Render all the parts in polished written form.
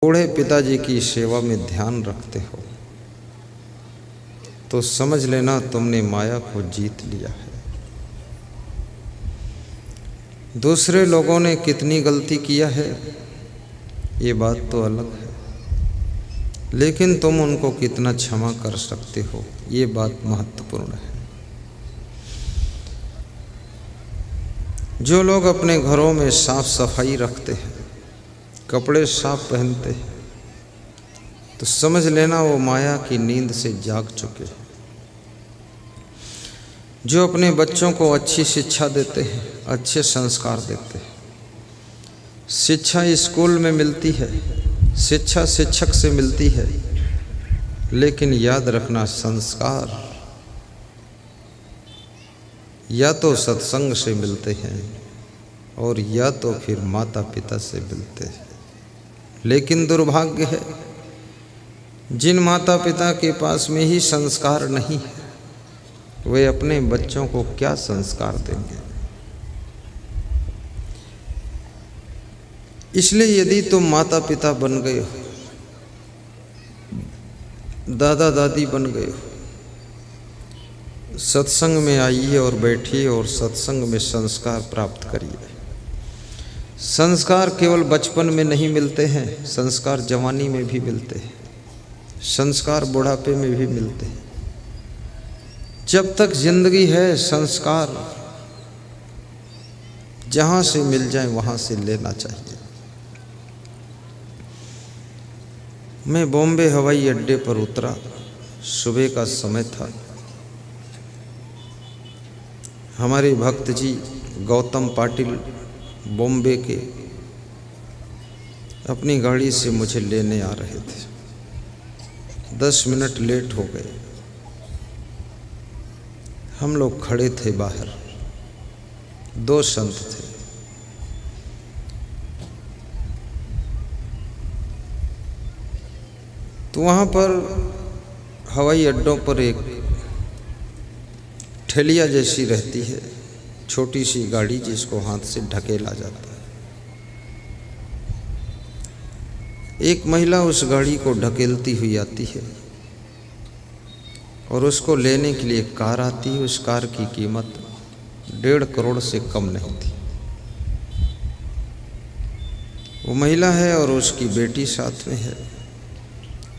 बूढ़े पिताजी की सेवा में ध्यान रखते हो तो समझ लेना तुमने माया को जीत लिया है। दूसरे लोगों ने कितनी गलती किया है ये बात तो अलग है, लेकिन तुम उनको कितना क्षमा कर सकते हो ये बात महत्वपूर्ण है। जो लोग अपने घरों में साफ सफाई रखते हैं, कपड़े साफ पहनते हैं, तो समझ लेना वो माया की नींद से जाग चुके हैं। जो अपने बच्चों को अच्छी शिक्षा देते हैं, अच्छे संस्कार देते हैं, शिक्षा स्कूल में मिलती है, शिक्षा शिक्षक से मिलती है, लेकिन याद रखना संस्कार या तो सत्संग से मिलते हैं और या तो फिर माता पिता से मिलते हैं। लेकिन दुर्भाग्य है जिन माता पिता के पास में ही संस्कार नहीं है, वे अपने बच्चों को क्या संस्कार देंगे। इसलिए यदि तुम माता पिता बन गए हो, दादा दादी बन गए हो, सत्संग में आइए और बैठिए और सत्संग में संस्कार प्राप्त करिए। संस्कार केवल बचपन में नहीं मिलते हैं, संस्कार जवानी में भी मिलते हैं, संस्कार बुढ़ापे में भी मिलते हैं। जब तक जिंदगी है संस्कार जहाँ से मिल जाए वहाँ से लेना चाहिए। मैं बॉम्बे हवाई अड्डे पर उतरा, सुबह का समय था। हमारे भक्त जी गौतम पाटिल बॉम्बे के अपनी गाड़ी से मुझे लेने आ रहे थे। 10 मिनट लेट हो गए। हम लोग खड़े थे बाहर, 2 संत थे। तो वहाँ पर हवाई अड्डों पर एक ठेलिया जैसी रहती है, छोटी सी गाड़ी जिसको हाथ से ढकेला जाता है। एक महिला उस गाड़ी को ढकेलती हुई आती है और उसको लेने के लिए कार आती है। उस कार की कीमत 1.5 करोड़ से कम नहीं थी। वो महिला है और उसकी बेटी साथ में है।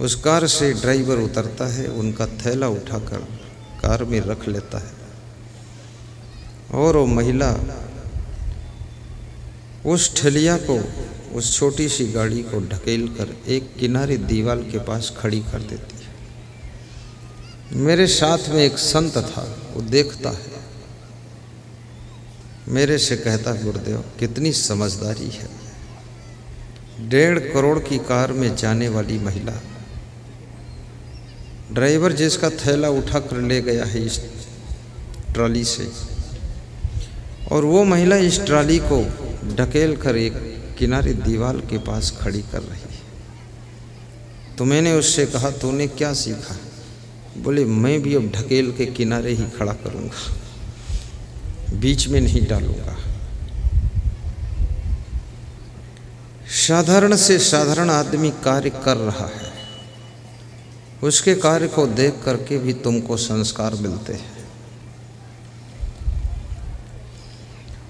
उस कार से ड्राइवर उतरता है, उनका थैला उठाकर कार में रख लेता है और वो महिला उस ठेलिया को, उस छोटी सी गाड़ी को ढकेल कर एक किनारे दीवार के पास खड़ी कर देती है। मेरे साथ में एक संत था, वो देखता है, मेरे से कहता, गुरुदेव कितनी समझदारी है। 1.5 करोड़ की कार में जाने वाली महिला, ड्राइवर जिसका थैला उठा कर ले गया है इस ट्रॉली से, और वो महिला इस ट्रॉली को ढकेल कर एक किनारे दीवार के पास खड़ी कर रही है। तो मैंने उससे कहा, तूने क्या सीखा? बोले, मैं भी अब ढकेल के किनारे ही खड़ा करूँगा, बीच में नहीं डालूँगा। साधारण से साधारण आदमी कार्य कर रहा है, उसके कार्य को देख करके भी तुमको संस्कार मिलते हैं।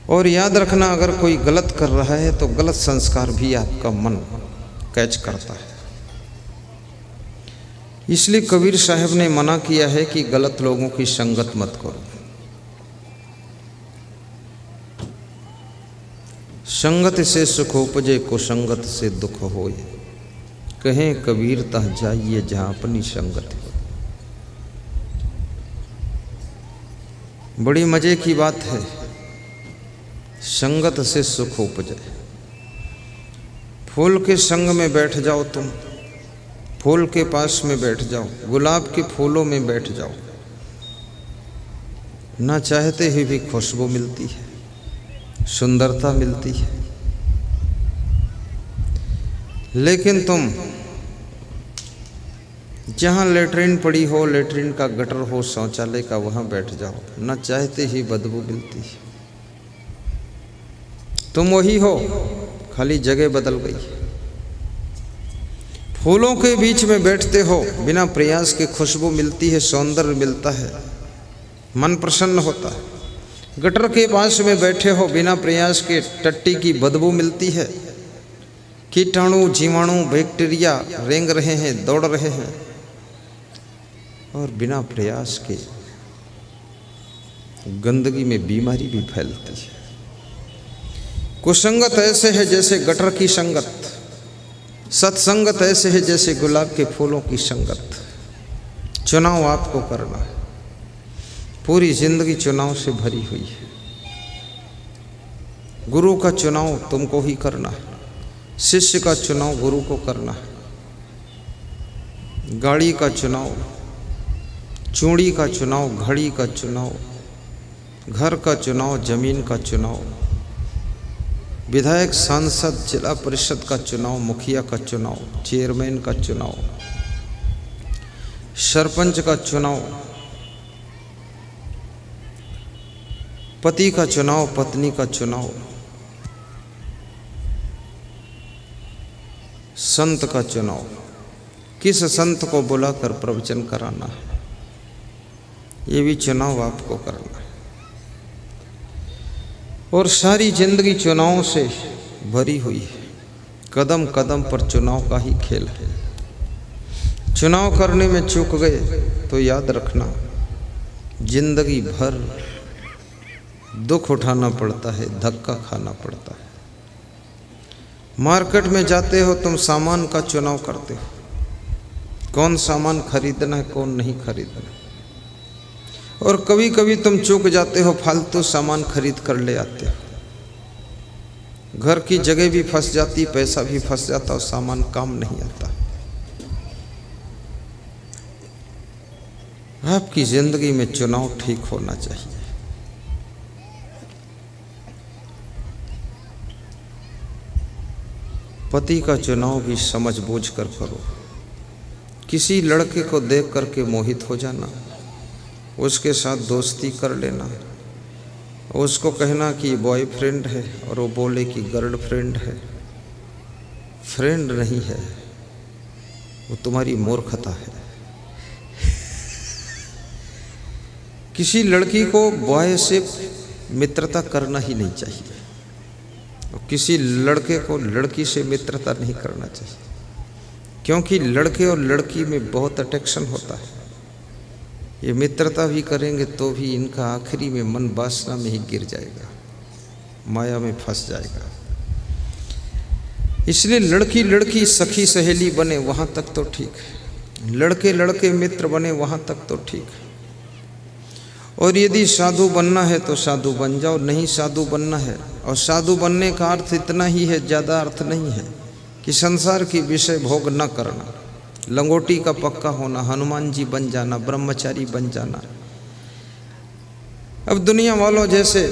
और याद रखना, अगर कोई गलत कर रहा है तो गलत संस्कार भी आपका मन कैच करता है। इसलिए कबीर साहब ने मना किया है कि गलत लोगों की संगत मत करो। संगत से सुख उपजे, कुसंगत से दुख होए। कहें कबीर तह जाइए जहाँ अपनी संगत हो। बड़ी मजे की बात है, संगत से सुख उपजे। फूल के संग में बैठ जाओ, तुम फूल के पास में बैठ जाओ, गुलाब के फूलों में बैठ जाओ, ना चाहते हुए भी खुशबू मिलती है, सुंदरता मिलती है। लेकिन तुम जहाँ लेटरिन पड़ी हो, लेटरिन का गटर हो, शौचालय का, वहाँ बैठ जाओ, ना चाहते ही बदबू मिलती है। तुम वही हो, खाली जगह बदल गई। फूलों के बीच में बैठते हो, बिना प्रयास के खुशबू मिलती है, सौंदर्य मिलता है, मन प्रसन्न होता है। गटर के पास में बैठे हो, बिना प्रयास के टट्टी की बदबू मिलती है, कीटाणु जीवाणु बैक्टीरिया रेंग रहे हैं, दौड़ रहे हैं, और बिना प्रयास के गंदगी में बीमारी भी फैलती है। कुसंगत ऐसे है जैसे गटर की संगत, सत्संगत ऐसे है जैसे गुलाब के फूलों की संगत। चुनाव आपको करना है, पूरी जिंदगी चुनाव से भरी हुई है। गुरु का चुनाव तुमको ही करना है, शिष्य का चुनाव गुरु को करना है, गाड़ी का चुनाव, चूड़ी का चुनाव, घड़ी का चुनाव, घर का चुनाव, जमीन का चुनाव, विधायक सांसद जिला परिषद का चुनाव, मुखिया का चुनाव, चेयरमैन का चुनाव, सरपंच का चुनाव, पति का चुनाव, पत्नी का चुनाव, संत का चुनाव। किस संत को बुलाकर प्रवचन कराना है, ये भी चुनाव आपको करना है। और सारी जिंदगी चुनावों से भरी हुई है, कदम कदम पर चुनाव का ही खेल है। चुनाव करने में चूक गए तो याद रखना, जिंदगी भर दुख उठाना पड़ता है, धक्का खाना पड़ता है। मार्केट में जाते हो तुम, सामान का चुनाव करते हो, कौन सामान खरीदना है कौन नहीं खरीदना, और कभी कभी तुम चूक जाते हो, फालतू सामान खरीद कर ले आते हो। घर की जगह भी फंस जाती, पैसा भी फंस जाता और सामान काम नहीं आता। आपकी जिंदगी में चुनाव ठीक होना चाहिए। पति का चुनाव भी समझ बूझ कर करो। किसी लड़के को देख करके मोहित हो जाना, उसके साथ दोस्ती कर लेना, उसको कहना कि बॉयफ्रेंड है और वो बोले कि गर्लफ्रेंड है, फ्रेंड नहीं है, वो तुम्हारी मूर्खता है। किसी लड़की को बॉय से मित्रता करना ही नहीं चाहिए, और किसी लड़के को लड़की से मित्रता नहीं करना चाहिए, क्योंकि लड़के और लड़की में बहुत अट्रैक्शन होता है। ये मित्रता भी करेंगे तो भी इनका आखिरी में मन वासना में ही गिर जाएगा, माया में फंस जाएगा। इसलिए लड़की लड़की सखी सहेली बने वहाँ तक तो ठीक है, लड़के लड़के मित्र बने वहाँ तक तो ठीक है। और यदि साधु बनना है तो साधु बन जाओ, नहीं साधु बनना है, और साधु बनने का अर्थ इतना ही है, ज़्यादा अर्थ नहीं है कि संसार की विषय भोग न करना, लंगोटी का पक्का होना, हनुमान जी बन जाना, ब्रह्मचारी बन जाना। अब दुनिया वालों जैसे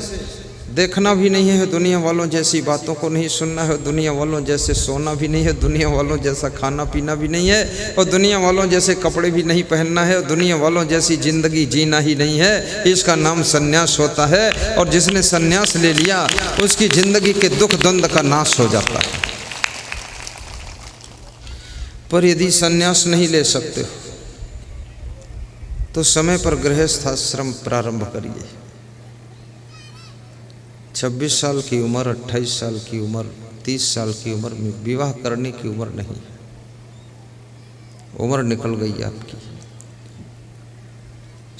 देखना भी नहीं है, दुनिया वालों जैसी बातों को नहीं सुनना है, दुनिया वालों जैसे सोना भी नहीं है, दुनिया वालों जैसा खाना पीना भी नहीं है, और दुनिया वालों जैसे कपड़े भी नहीं पहनना है, और दुनिया वालों जैसी जिंदगी जीना ही नहीं है। इसका नाम सन्यास होता है, और जिसने सन्यास ले लिया उसकी जिंदगी के दुख द्वंद्व का नाश हो जाता है। पर यदि सन्यास नहीं ले सकते तो समय पर गृहस्थ आश्रम प्रारंभ करिए। 26 साल की उम्र, 28 साल की उम्र, 30 साल की उम्र में विवाह करने की उम्र नहीं है, उम्र निकल गई आपकी।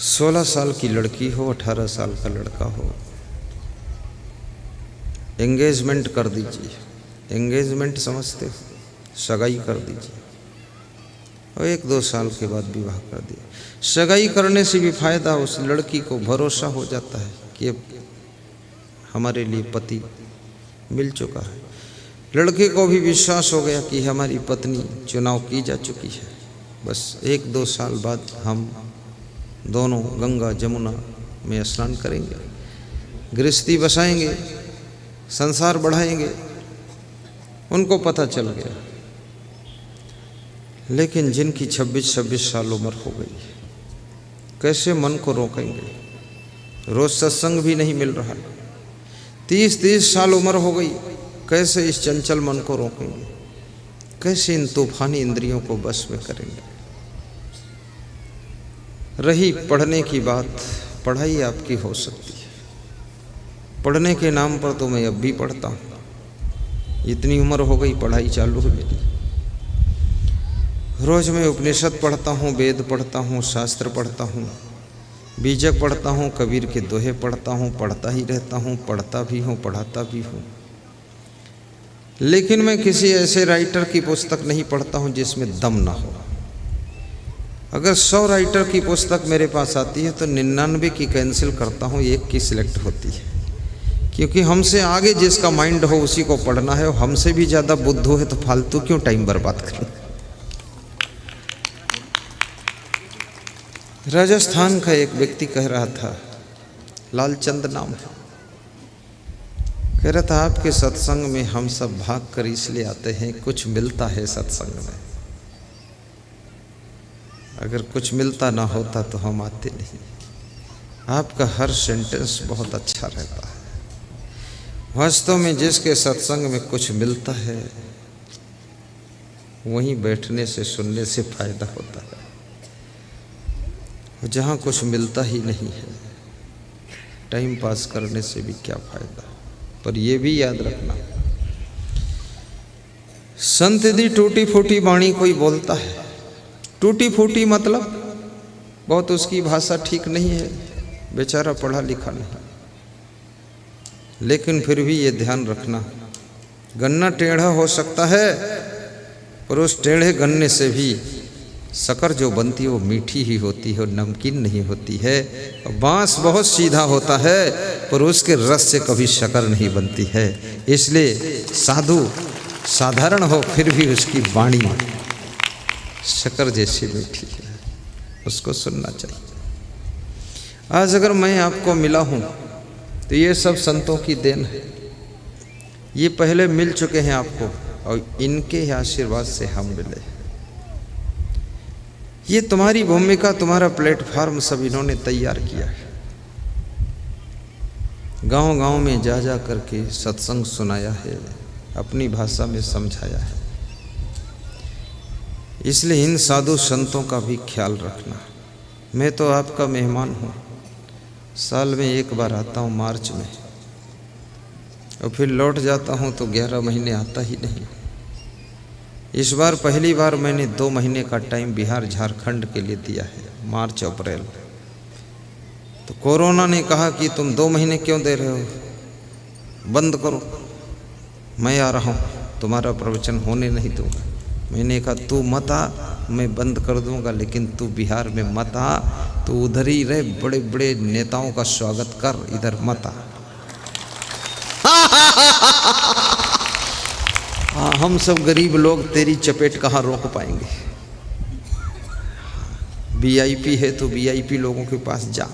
16 साल की लड़की हो, 18 साल का लड़का हो, एंगेजमेंट कर दीजिए। एंगेजमेंट समझते हो, सगाई कर दीजिए, और 1-2 साल के बाद विवाह कर दिया। सगाई करने से भी फायदा, उस लड़की को भरोसा हो जाता है कि अब हमारे लिए पति मिल चुका है, लड़के को भी विश्वास हो गया कि हमारी पत्नी चुनाव की जा चुकी है। बस 1-2 साल बाद हम दोनों गंगा जमुना में स्नान करेंगे, गृहस्थी बसाएंगे, संसार बढ़ाएंगे। उनको पता चल गया। लेकिन जिनकी 26-26 साल उम्र हो गई, कैसे मन को रोकेंगे? रोज सत्संग भी नहीं मिल रहा। 30-30 साल उम्र हो गई, कैसे इस चंचल मन को रोकेंगे? कैसे इन तूफानी इंद्रियों को बस में करेंगे। रही पढ़ने की बात, पढ़ाई आपकी हो सकती है। पढ़ने के नाम पर तो मैं अब भी पढ़ता हूँ, इतनी उम्र हो गई पढ़ाई चालू है मेरी। रोज मैं उपनिषद पढ़ता हूँ, वेद पढ़ता हूँ, शास्त्र पढ़ता हूँ, बीजक पढ़ता हूँ, कबीर के दोहे पढ़ता हूँ, पढ़ता ही रहता हूँ, पढ़ता भी हूँ, पढ़ाता भी हूँ। लेकिन मैं किसी ऐसे राइटर की पुस्तक नहीं पढ़ता हूँ जिसमें दम ना हो। अगर 100 राइटर की पुस्तक मेरे पास आती है तो 99 की कैंसिल करता हूँ, एक की सिलेक्ट होती है। क्योंकि हमसे आगे जिसका माइंड हो उसी को पढ़ना है, और हमसे भी ज़्यादा बुद्धू है तो फालतू क्यों टाइम बर्बाद करें। राजस्थान का एक व्यक्ति कह रहा था, लालचंद नाम है, कह रहा था आपके सत्संग में हम सब भाग कर इसलिए आते हैं कुछ मिलता है सत्संग में, अगर कुछ मिलता ना होता तो हम आते नहीं। आपका हर सेंटेंस बहुत अच्छा रहता है। वास्तव में जिसके सत्संग में कुछ मिलता है वहीं बैठने से सुनने से फायदा होता है, जहाँ कुछ मिलता ही नहीं है टाइम पास करने से भी क्या फायदा। पर यह भी याद रखना, संत दी टूटी फूटी वाणी कोई बोलता है, टूटी फूटी मतलब बहुत उसकी भाषा ठीक नहीं है, बेचारा पढ़ा लिखा नहीं, लेकिन फिर भी ये ध्यान रखना, गन्ना टेढ़ा हो सकता है पर उस टेढ़े गन्ने से भी शक्कर जो बनती है वो मीठी ही होती है और नमकीन नहीं होती है। और बांस बहुत सीधा होता है पर उसके रस से कभी शक्कर नहीं बनती है। इसलिए साधु साधारण हो फिर भी उसकी वाणी शक्कर जैसी मीठी है, उसको सुनना चाहिए। आज अगर मैं आपको मिला हूँ तो ये सब संतों की देन है। ये पहले मिल चुके हैं आपको और इनके आशीर्वाद से हम मिले। ये तुम्हारी भूमिका, तुम्हारा प्लेटफॉर्म सब इन्होंने तैयार किया है। गांव-गांव में जा जा करके सत्संग सुनाया है, अपनी भाषा में समझाया है। इसलिए इन साधु संतों का भी ख्याल रखना। मैं तो आपका मेहमान हूँ, साल में एक बार आता हूँ मार्च में, और फिर लौट जाता हूँ तो 11 महीने आता ही नहीं। इस बार पहली बार मैंने 2 महीने का टाइम बिहार झारखंड के लिए दिया है, मार्च अप्रैल। तो कोरोना ने कहा कि तुम 2 महीने क्यों दे रहे हो, बंद करो, मैं आ रहा हूँ, तुम्हारा प्रवचन होने नहीं दूंगा। मैंने कहा तू मत आ, मैं बंद कर दूंगा, लेकिन तू बिहार में मत आ, तू उधर ही रह, बड़े बड़े नेताओं का स्वागत कर, इधर मत आ। हम सब गरीब लोग तेरी चपेट कहाँ रोक पाएंगे। वीआईपी है तो वीआईपी लोगों के पास जा।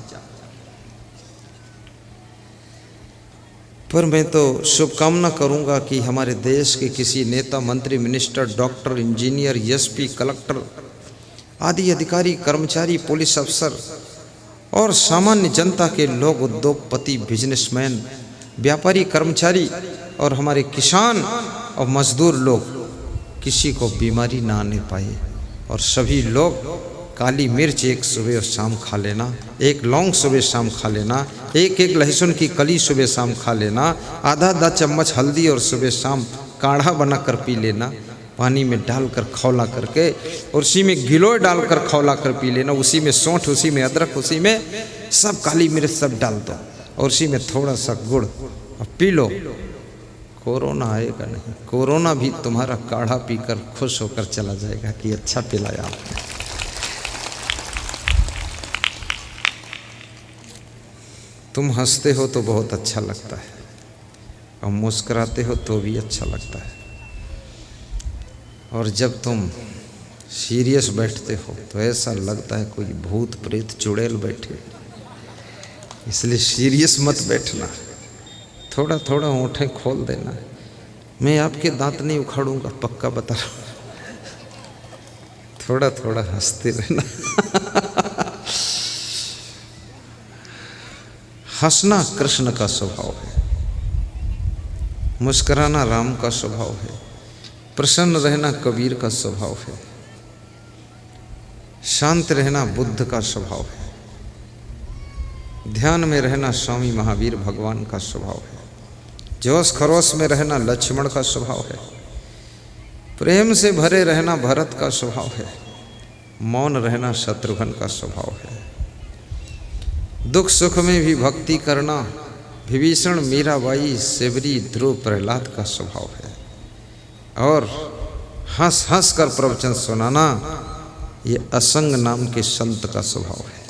पर मैं तो शुभकामना करूंगा कि हमारे देश के किसी नेता, मंत्री, minister, doctor, engineer, SP, collector आदि अधिकारी, कर्मचारी, पुलिस अफसर और सामान्य जनता के लोग, उद्योगपति, बिजनेसमैन, व्यापारी, कर्मचारी और हमारे किसान और मजदूर लोग किसी को बीमारी ना आने पाए, और सभी लोग काली मिर्च एक सुबह और शाम खा लेना, एक लौंग सुबह शाम खा लेना, एक लहसुन की कली सुबह शाम खा लेना, आधा चम्मच हल्दी और सुबह शाम काढ़ा बनाकर पी लेना, पानी में डालकर खौला करके, और उसी में गिलोय डालकर खौला कर पी लेना, उसी में सौंठ, उसी में अदरक, उसी में सब काली मिर्च सब डाल दो और उसी में थोड़ा सा गुड़ और पी लो। कोरोना आएगा नहीं, कोरोना भी तुम्हारा काढ़ा पीकर खुश होकर चला जाएगा कि अच्छा पिलाया आपने। तुम हंसते हो तो बहुत अच्छा लगता है, और मुस्कुराते हो तो भी अच्छा लगता है, और जब तुम सीरियस बैठते हो तो ऐसा लगता है कोई भूत प्रेत चुड़ैल बैठे। इसलिए सीरियस मत बैठना, थोड़ा थोड़ा होंठें खोल देना। मैं आपके दांत नहीं उखाड़ूंगा, पक्का बता रहा हूं, थोड़ा थोड़ा हंसते रहना। हंसना कृष्ण का स्वभाव है, मुस्कुराना राम का स्वभाव है। प्रसन्न रहना कबीर का स्वभाव है, शांत रहना बुद्ध का स्वभाव है, ध्यान में रहना स्वामी महावीर भगवान का स्वभाव है, जोश खरोश में रहना लक्ष्मण का स्वभाव है, प्रेम से भरे रहना भरत का स्वभाव है, मौन रहना शत्रुघ्न का स्वभाव है, दुख सुख में भी भक्ति करना विभीषण मीराबाई सेवरी ध्रुव प्रहलाद का स्वभाव है, और हंस हंस कर प्रवचन सुनाना ये असंग नाम के संत का स्वभाव है।